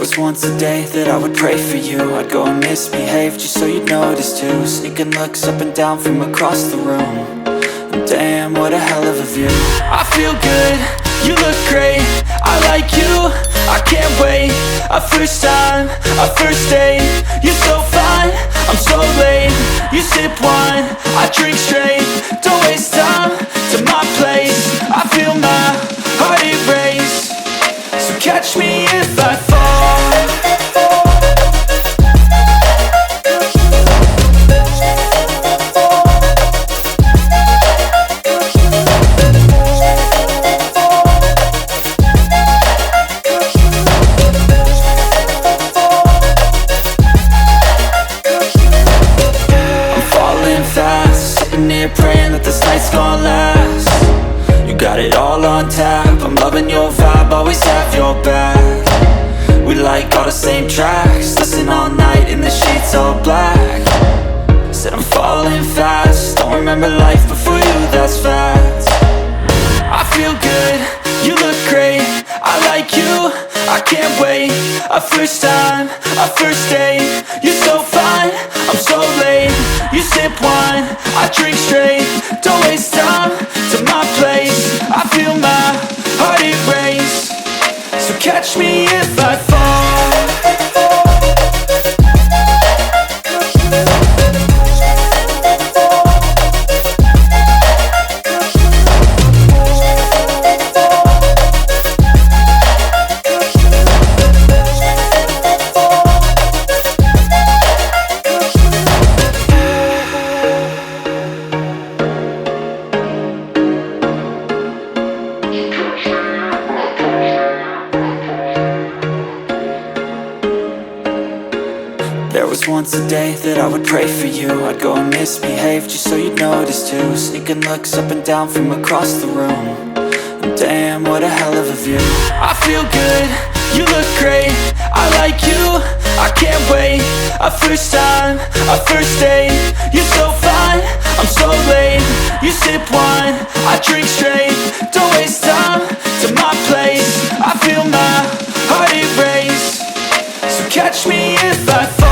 was once a day that I would pray for you. I'd go and misbehave just so you'd notice too. Sneaking looks up and down from across the room. And damn, what a hell of a view. I feel good, you look great, I like you, I can't wait. A first time, a first date, you're so fine, I'm so late. You sip wine, I drink straight. Don't waste time to my place. I feel my heart erase. So catch me if I fall. Praying that this night's gonna last. You got it all on tap, I'm loving your vibe, always have your back. We like all the same tracks, listen all night in the sheets all black. Said I'm falling fast, don't remember life before you, that's fact. I feel good, you look great, I like you, I can't wait. A first time, a first date, you're so fine, I'm so late. You sip wine, I drink straight. Don't waste time to my place. I feel my heart erase. So catch me if I fall. There was once a day that I would pray for you. I'd go and misbehave just so you'd notice too. Sneaking looks up and down from across the room. And damn, what a hell of a view. I feel good, you look great, I like you, I can't wait. A first time, a first date, you're so fine, I'm so late. You sip wine, I drink straight. Don't waste time to my place. I feel my heart erase. So catch me if I fall.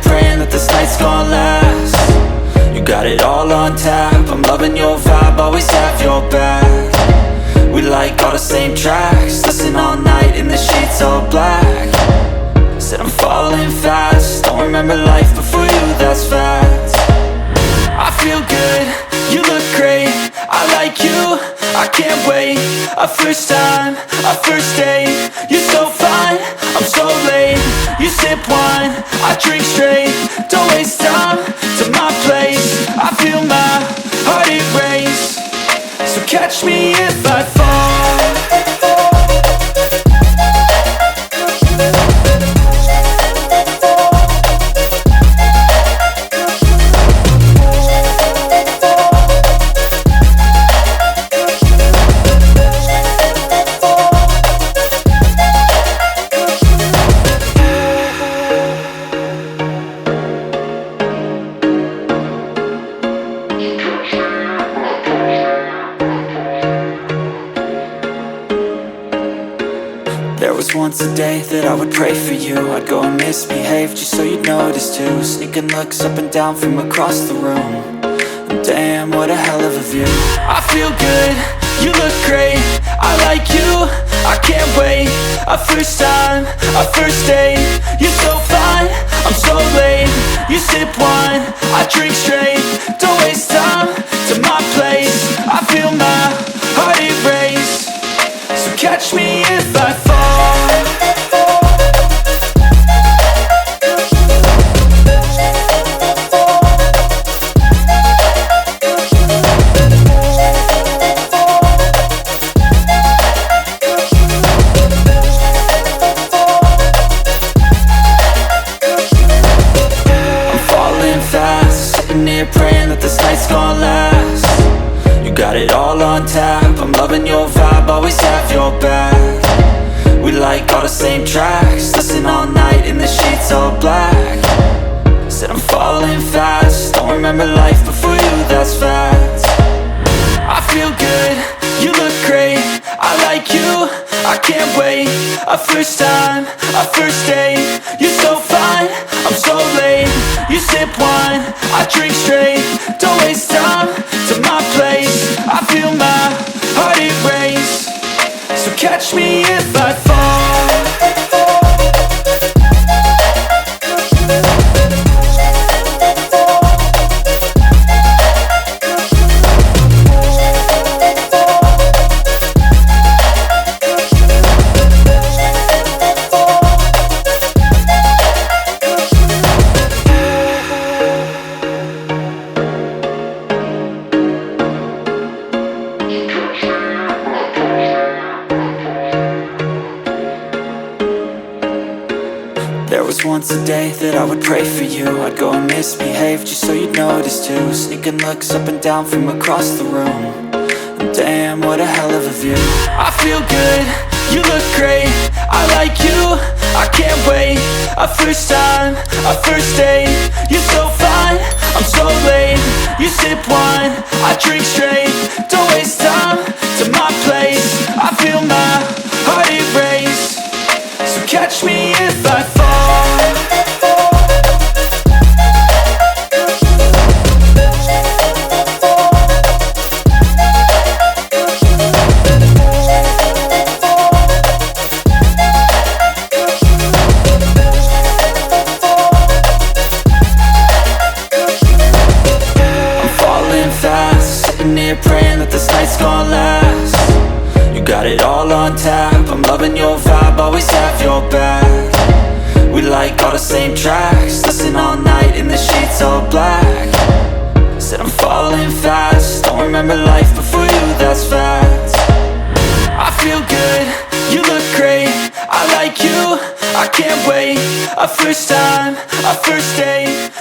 Praying that this night's gonna last. You got it all on tap, I'm loving your vibe, always have your back. We like all the same tracks, listen all night in the sheets all black. Said I'm falling fast, don't remember life before you, that's fact. I feel good, you look great, I like you, I can't wait. A first time, a first date, you're so fine, I'm so late. You sip wine, I drink straight. Don't waste time to my place. I feel my heart erase. So catch me if I fall. There was once a day that I would pray for you. I'd go and misbehave just so you'd notice too. Sneaking looks up and down from across the room. And damn, what a hell of a view. I feel good, you look great, I like you, I can't wait. A first time, a first date, you're so fine, I'm so late. You sip wine, I drink straight. Don't waste time to my place. I feel my heart erase. So catch me if I fall. I'm falling fast, sitting here praying that this night's gonna last. You got it all on tap, I'm loving your vibe, always have your back. We like all the same tracks, listen all night in the sheets all black. Said I'm falling fast, don't remember life before you, that's fact. I feel good, you look great, I like you, I can't wait. A first time, a first date, you're so fine, I'm so late. You sip wine, I drink straight, don't waste time to my place. I feel my heart erase, so catch me if I fall. There was once a day that I would pray for you. I'd go and misbehave just so you'd notice too. Sneaking looks up and down from across the room, and damn, what a hell of a view. I feel good, you look great, I like you, I can't wait. A first time, a first date, you're so fine, I'm so late. You sip wine, I drink straight, don't waste time to my place. I feel my heart erase, so catch me if I fall. Praying that this night's gonna last. You got it all on tap, I'm loving your vibe, always have your back. We like all the same tracks, listen all night in the sheets all black. Said I'm falling fast, don't remember life before you, that's fact. I feel good, you look great, I like you, I can't wait. A first time, a first date,